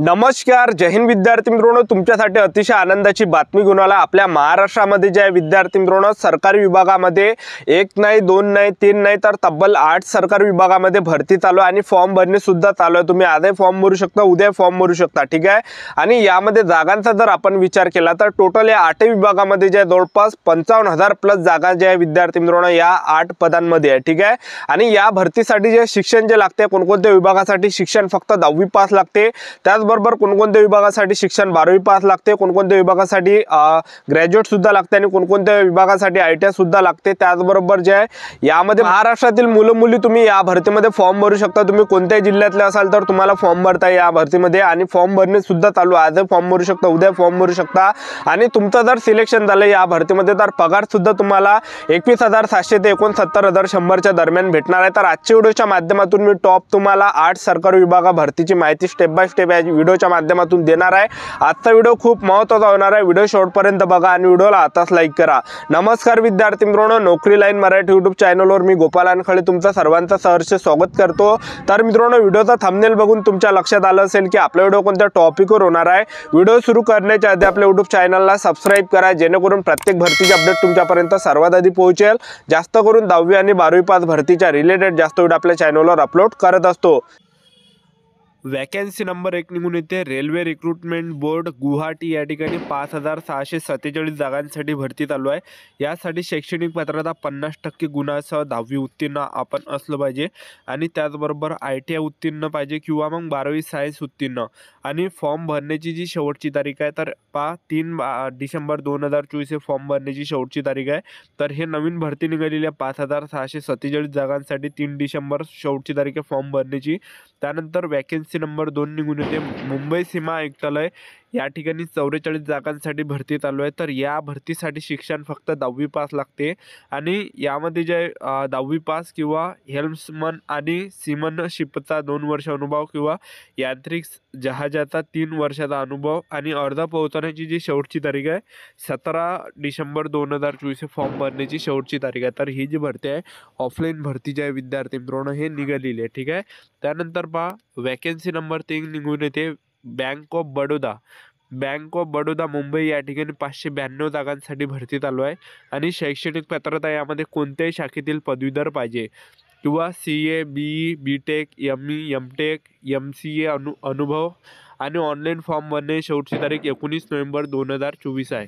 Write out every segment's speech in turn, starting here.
नमस्कार, जय हिंद विद्यार्थी मित्रांनो. तुमच्यासाठी अतिशय आनंदाची बातमी घेऊन आला. आपल्या महाराष्ट्रामध्ये जे विद्यार्थी मित्रांनो सरकारी विभागामध्ये एक नाही, दोन नाही, तीन नाही तर तब्बल 8 सरकारी विभागामध्ये भरती चालू आहे आणि फॉर्म भरणे सुद्धा चालू आहे. तुम्ही आजही फॉर्म भरू शकता, उद्या फॉर्म भरू शकता, ठीक आहे. आणि यामध्ये जागांचा जर आपण विचार केला तर टोटल या 8 विभागामध्ये जे जवळपास 55,000 प्लस जागा जे आहे विद्यार्थी मित्रांनो या 8 पदांमध्ये आहे, ठीक आहे. आणि या भरतीसाठी जे शिक्षण जे लागते, कोणकोणत्या विभागासाठी शिक्षण फक्त 10वी पास लागते. त्याचबरोबर कोणकोणत्या विभागासाठी शिक्षण 12वी पास लागते, कोणकोणत्या विभागासाठी ग्रॅज्युएट सुद्धा लागते आणि कोणकोणत्या विभागासाठी ITI सुद्धा लागते. त्याचबरोबर जे आहे यामध्ये महाराष्ट्रातील मुलं मुली तुम्ही या भरतीमध्ये फॉर्म भरू शकता. तुम्ही कोणत्याही जिल्ह्यातले असाल तर तुम्हाला फॉर्म भरता या भरतीमध्ये आणि फॉर्म भरणे सुद्धा चालू आहे. आज फॉर्म भरू शकता, उद्या फॉर्म भरू शकता. आणि तुमचं जर सिलेक्शन झालं या भरतीमध्ये तर पगार सुद्धा तुम्हाला 21,700 ते 69,100 दरम्यान भेटणार आहे. तर आजच्या व्हिडिओच्या माध्यमातून मी टॉप तुम्हाला 8 सरकारी विभागा भरतीची माहिती स्टेप बाय स्टेप या व्हिडिओच्या माध्यमातून देणार आहे. आजचा व्हिडिओ खूप महत्त्वाचा होणार आहे. व्हिडिओ शेवटपर्यंत बघा आणि व्हिडिओला आताच लाईक करा. नमस्कार विद्यार्थी मित्रांनो, नोकरी लाईन मराठी यूट्यूब चॅनलवर मी गोपाल अनखळे तुमचं सर्वांचं सहर्ष स्वागत करतो. तर मित्रांनो, व्हिडिओचा थंबनेल बघून तुमच्या लक्षात आलं असेल की आपला व्हिडिओ कोणत्या टॉपिकवर होणार आहे. व्हिडिओ सुरू करण्याच्या आधी आपल्या यूट्यूब चॅनलला सबस्क्राईब करा, जेणेकरून प्रत्येक भरतीची अपडेट तुमच्यापर्यंत सर्वात आधी पोहोचेल. जास्त करून 10वी आणि 12वी पास भरतीच्या रिलेटेड जास्त व्हिडिओ आपल्या चॅनलवर अपलोड करत असतो. वॅकन्सी नंबर 1 निघून येते. रेल्वे रिक्रुटमेंट बोर्ड गुवाहाटी या ठिकाणी 5,647 जागांसाठी भरती चालू आहे. यासाठी शैक्षणिक पात्रता 50% गुणासह 10वी उत्तीर्ण आपण असलं पाहिजे आणि त्याचबरोबर ITI उत्तीर्ण पाहिजे किंवा मग 12वी सायन्स उत्तीर्ण. आणि फॉर्म भरण्याची जी शेवटची तारीख आहे तर 3 डिसेंबर 2024 हे फॉर्म भरण्याची शेवटची तारीख आहे. तर हे नवीन भरती निघालेली आहे 5,647 जागांसाठी 3 डिसेंबर शेवटची तारीख आहे फॉर्म भरण्याची. त्यानंतर वॅकन्सी नंबर 2 निघून येते. मुंबई सीमा आयुक्तालय या ठिकाणी 44 जागांसाठी भरती चालू आहे. तर या भरतीसाठी शिक्षण फक्त 10वी पास लागते आणि यामध्ये जे 10वी पास किंवा हेल्म्समन आणि सीमनशिपचा 2 वर्ष अनुभव किंवा यांत्रिक जहाजाचा 3 वर्षाचा अनुभव आणि अर्ज पोहोचवण्याची जी शेवटची तारीख आहे 17 डिसेंबर 2024 फॉर्म भरण्याची शेवटची तारीख आहे. तर ही जी भरती आहे ऑफलाईन भरती जी आहे विद्यार्थी मित्रांनो हे निघालेली आहे, ठीक आहे. त्यानंतर वॅकन्सी नंबर 3 निघून येते. बँक ऑफ बडोदा मुंबई या ठिकाणी 592 जागांसाठी भरती चालू आहे आणि शैक्षणिक पात्रता यामध्ये कोणत्याही शाखेतील पदवीधर पाहिजे किंवा CA BE BTech ME MTech MCA अनुभव आणि ऑनलाईन फॉर्म भरणे शेवटची तारीख 19 नोव्हेंबर 2024 आहे.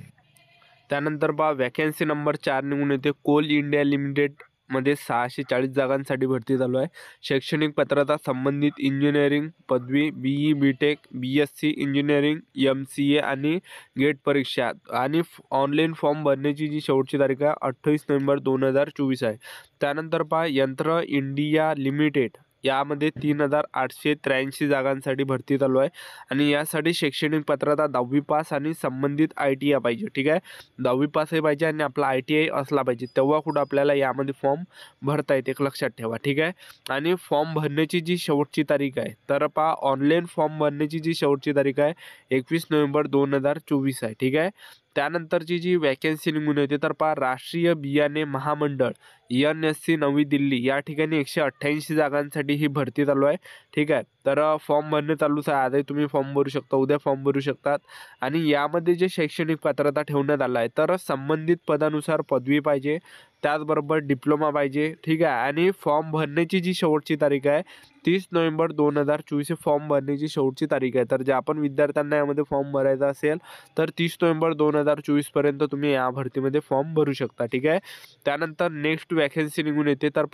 त्यानंतर वॅकन्सी नंबर 4 निघून येते. कोल इंडिया लिमिटेड मध्ये 640 जागांसाठी भरती चालू आहे. शैक्षणिक पात्रता संबंधित इंजिनिअरिंग पदवी BE BTech BSc engineering MCA आणि गेट परीक्षा आणि ऑनलाईन फॉर्म भरण्याची जी शेवटची तारीख आहे 28 नोव्हेंबर 2024 आहे. त्यानंतर यंत्र इंडिया लिमिटेड यामध्ये 3,883 जागांसाठी भरती चालू आहे आणि यासाठी शैक्षणिक पात्रता 10वी पास आणि संबंधित ITI पाहिजे, ठीक आहे. 10वी पासही पाहिजे आणि आपला ITI असला पाहिजे, तेव्हा कुठं आपल्याला यामध्ये फॉर्म भरता येते, लक्षात ठेवा, ठीक आहे. आणि फॉर्म भरण्याची जी शेवटची तारीख आहे तर ऑनलाईन फॉर्म भरण्याची जी शेवटची तारीख आहे 21 नोव्हेंबर 2024 आहे, ठीक आहे. त्यानंतरची जी वॅकन्सी निघून येते तर राष्ट्रीय बियाणे महामंडळ NSC नवी दिल्ली या ठिकाणी 188 जागांसाठी ही भरती चालू आहे, ठीक आहे. तर फॉर्म भरणे चालूच आहे. आजही तुम्ही फॉर्म भरू शकता, उद्या फॉर्म भरू शकतात. आणि यामध्ये जे शैक्षणिक पात्रता ठेवण्यात आला आहे तर संबंधित पदानुसार पदवी पाहिजे, त्याचबरोबर डिप्लोमा पाहिजे, ठीक आहे. आणि फॉर्म भरण्याची जी शेवटची तारीख आहे 30 नोव्हेंबर 2024 फॉर्म भरण्याची शेवटची तारीख आहे. तर जे आपण विद्यार्थ्यांना यामध्ये फॉर्म भरायचा असेल तर 30 नोव्हेंबर 2024 पर्यंत तुम्ही या भरतीमध्ये फॉर्म भरू शकता, ठीक आहे. त्यानंतर नेक्स्ट वॅकन्सी निघून येते तर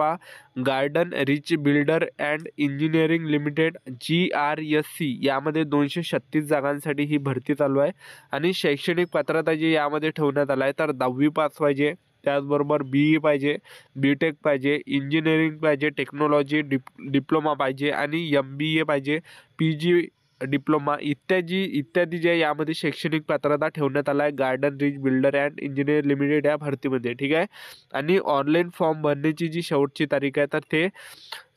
garden rich builder and engineering limited GRSC यामध्ये 236 जागांसाठी ही भरती चालू आहे आणि शैक्षणिक पात्रता जी यामध्ये ठेवण्यात आला आहे तर 10वी पास पाहिजे, त्याचबरोबर BE पाहिजे, BTech पाहिजे, इंजिनिअरिंग पाहिजे, टेक्नॉलॉजी डिप्लोमा पाहिजे आणि MBA पाहिजे, PG डिप्लोमा इत्यादी जे यामध्ये शैक्षणिक पात्रता ठेवण्यात आला आहे garden rich builder and engineer limited या भरतीमध्ये, ठीक आहे. आणि ऑनलाईन फॉर्म भरण्याची जी शेवटची तारीख आहे तर ते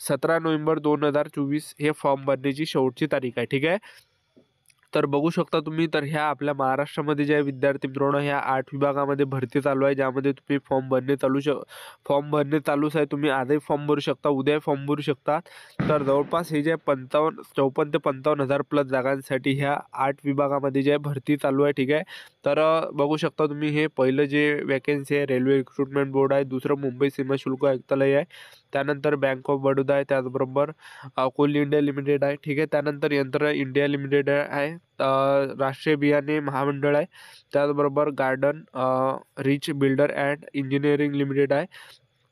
17 नोव्हेंबर 2024 हे फॉर्म भरण्याची शेवटची तारीख आहे, ठीक आहे. तर बघू शकता तुम्ही, तर ह्या आपल्या महाराष्ट्रामध्ये जे विद्यार्थी मित्रांनो ह्या 8 विभागामध्ये भरती चालू आहे, ज्यामध्ये तुम्ही फॉर्म भरणे चालूच आहे. तुम्ही आजही फॉर्म भरू शकता, उद्याही फॉर्म भरू शकता. तर जवळपास हे जे 54 ते 55,000 प्लस जागांसाठी ह्या 8 विभागामध्ये जे भरती चालू आहे. ठीक आहे. तर बघू शकता तुम्ही, हे पहिलं जे वॅकन्सी आहे रेल्वे रिक्रुटमेंट बोर्ड आहे, दुसरं मुंबई सीमा शुल्क आयुक्तालय आहे, त्यानंतर बँक ऑफ बडोदा आहे, त्याचबरोबर कोल इंडिया लिमिटेड आहे. ठीक आहे. त्यानंतर यंत्र इंडिया लिमिटेड आहे, राष्ट्रीय बियाणे महामंडळ आहे, त्याचबरोबर garden rich builder and engineering limited आहे.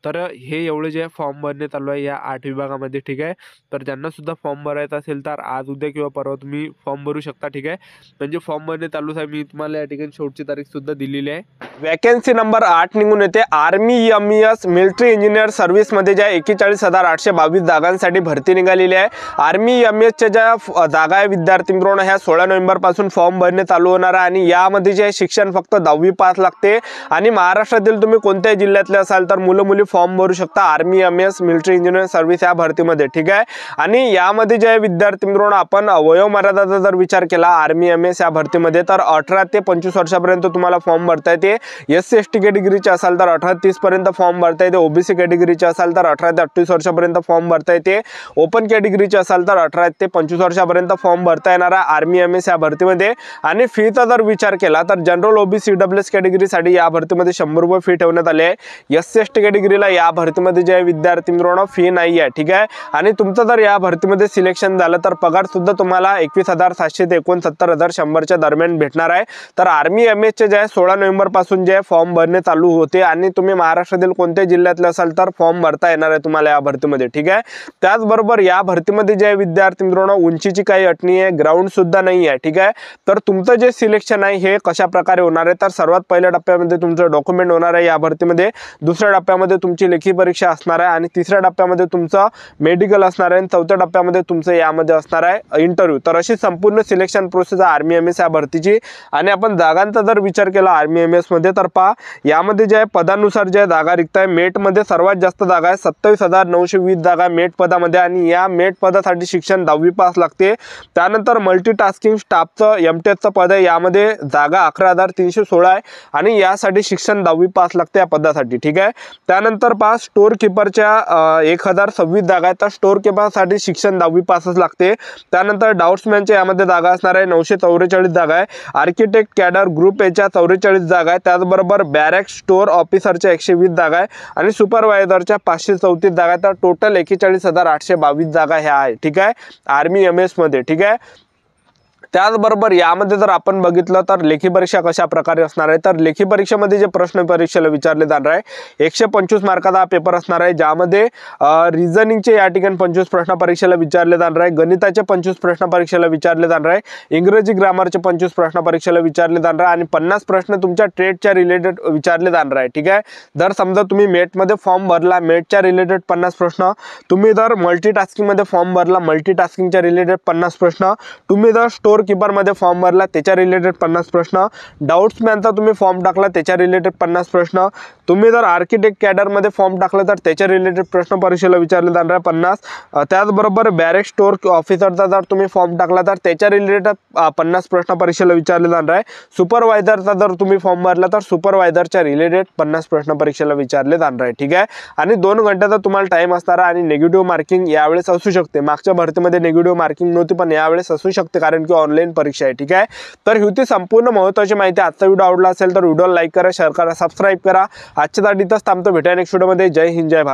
तर हे एवढे जे फॉर्म भरणे चालू आहे या 8 विभागामध्ये. ठीक आहे. तर ज्यांना सुद्धा फॉर्म भरायचा असेल तर आज उद्या किंवा परवा तुम्ही फॉर्म भरू शकता. ठीक आहे. म्हणजे फॉर्म भरणे चालूच आहे. मी तुम्हाला या ठिकाणी शेवटची तारीख सुद्धा दिलेली आहे. वॅकन्सी नंबर 8 निघून येते. आर्मी MES मिलिटरी इंजिनियर सर्व्हिसमध्ये ज्या 41,822 जागांसाठी भरती निघालेली आहे. आर्मी MESच्या ज्या जागा आहे विद्यार्थी मित्रांनो ह्या 16 नोव्हेंबरपासून फॉर्म भरणे चालू होणार आहे आणि यामध्ये जे शिक्षण फक्त 10वी पास लागते आणि महाराष्ट्रातील तुम्ही कोणत्याही जिल्ह्यातले असाल तर मुलं मुली फॉर्म भरू शकता army MES military engineer service या भरतीमध्ये. ठीक आहे. आणि यामध्ये जे विद्यार्थी मित्रांनो आपण वयोमर्यादाचा जर विचार केला आर्मी MES या भरतीमध्ये तर 18 ते 25 वर्षापर्यंत तुम्हाला फॉर्म भरता येते. SC ST कॅटेगरीचे असाल तर 18 ते 30 पर्यंत फॉर्म भरता येते. OBC कॅटेगरीचे असाल तर 18 ते 38 वर्षापर्यंत फॉर्म भरता येते. ओपन कॅटेगरीचे असाल तर 18 ते 25 वर्षापर्यंत फॉर्म भरता येणार आहे आर्मी MES या भरतीमध्ये. आणि फीचा जर विचार केला तर जनरल OBC EWS कॅटेगरीसाठी या भरतीमध्ये 100 रुपये फी ठेवण्यात आली आहे. SC ST कॅटेगरीला या भरतीमध्ये जे विद्यार्थी मित्रांनो फी नाही आहे. ठीक आहे. आणि तुमचं जर या भरतीमध्ये सिलेक्शन झालं तर पगार सुद्धा तुम्हाला 21,700 ते 69,100च्या दरम्यान भेटणार आहे. तर आर्मी MESचे जे 16 नोव्हेंबर पासून जे फॉर्म भरणे चालू होते आणि तुम्ही महाराष्ट्रातील कोणत्या जिल्ह्यातले असाल तर फॉर्म भरता येणार आहे तुम्हाला या भरतीमध्ये. ठीक आहे. त्याचबरोबर या भरतीमध्ये जे विद्यार्थी मित्रांनो उंचीची काही अट नाही आहे, ग्राउंड सुद्धा नाही आहे. ठीक आहे. तर तुमचं जे सिलेक्शन आहे हे कशा प्रकारे होणार आहे तर सर्वात पहिल्या टप्प्यामध्ये तुमचं डॉक्युमेंट होणार आहे या भरतीमध्ये, दुसऱ्या टप्प्यामध्ये तुमची लेखी परीक्षा असणार आहे आणि तिसऱ्या टप्प्यामध्ये तुमचं मेडिकल असणार आहे आणि चौथ्या टप्प्यामध्ये तुमचं यामध्ये असणार आहे इंटरव्ह्यू. तर अशी संपूर्ण सिलेक्शन प्रोसेस आर्मी MES या भरतीची. आणि आपण जागांचा जर विचार केला आर्मी MES मध्ये तर पहा यामध्ये जे पदानुसार जे जागा रिक्त आहे मेटमध्ये सर्वात जास्त जागा आहे 27,920 जागा मेट पदामध्ये आणि या मेट पदासाठी शिक्षण 10वी पास लागते. त्यानंतर मल्टीटास्किंग स्टाफचं MTechचं पद आहे, यामध्ये जागा 11,316 आहे आणि यासाठी शिक्षण 10वी पास लागते या पदासाठी. ठीक आहे. त्यानंतर पहा स्टोअर किपरच्या 1,026 जागा आहेत तर स्टोअर किपरसाठी शिक्षण 10वी पासच लागते. त्यानंतर डाउट्समॅनच्या यामध्ये जागा असणार आहे 944 जागा आहे. आर्किटेक्ट कॅडर ग्रुप याच्या 44 जागा आहे. त्याचबरोबर बॅरॅक स्टोअर ऑफिसरच्या 120 जागा आहे आणि सुपरवायझरच्या 534 जागा आहे. तर टोटल 41,822 जागा ह्या आहे. ठीक आहे. आर्मी MES मध्ये. ठीक आहे. त्याचबरोबर यामध्ये जर आपण बघितलं तर लेखी परीक्षा कशा प्रकारे असणार आहे तर लेखी परीक्षेमध्ये जे प्रश्न परीक्षेला विचारले जाणार आहे 125 मार्काचा हा पेपर असणार आहे, ज्यामध्ये रिझनिंगचे या ठिकाणी 25 प्रश्न परीक्षेला विचारले जाणार आहे, गणिताचे 25 प्रश्न परीक्षेला विचारले जाणार आहे, इंग्रजी ग्रामरचे 25 प्रश्न परीक्षेला विचारले जाणार आहे आणि 50 प्रश्न तुमच्या ट्रेडच्या रिलेटेड विचारले जाणार आहे. ठीक आहे. जर समजा तुम्ही मेटमध्ये फॉर्म भरला मेटच्या रिलेटेड 50 प्रश्न, तुम्ही जर मल्टीटास्किंगमध्ये फॉर्म भरला मल्टीटास्किंगच्या रिलेटेड 50 प्रश्न, तुम्ही जर स्टोअर किपर मध्ये फॉर्म भरला त्याच्या रिलेटेड 50 प्रश्न, डाउट्समॅनचा तुम्ही फॉर्म टाकला त्याच्या रिलेटेड 50 प्रश्न, तुम्ही जर आर्किटेक्ट कॅडर मध्ये फॉर्म टाकला तर त्याच्या रिलेटेड प्रश्न परीक्षेला विचारले जाणार आहे 50. त्याचबरोबर बॅरेक स्टोअर ऑफिसरचा जर तुम्ही फॉर्म टाकला तर त्याच्या रिलेटेड 50 प्रश्न परीक्षेला विचारले जाणार आहे. सुपरवायझरचा जर तुम्ही फॉर्म भरला तर सुपरवायझरच्या रिलेटेड 50 प्रश्न परीक्षेला विचारले जाणार आहे. ठीक आहे. आणि 2 घंट्याचा तुम्हाला टाइम असणार आहे आणि नेगेटिव्ह मार्किंग यावेळेस असू शकते. मागच्या भरतीमध्ये नेगेटिव्ह मार्किंग नव्हती पण यावेळेस असू शकते कारण की ऑनलाईन परीक्षा आहे. ठीक आहे. तर ही होती संपूर्ण महत्त्वाची माहिती. आजचा व्हिडिओ आवडला असेल तर व्हिडिओला लाईक करा, शेअर करा, सबस्क्राईब करा. आजच्या साठी इथंच थांबतो. भेटूया नेक्स्ट व्हिडिओमध्ये. जय हिंद, जय भारत.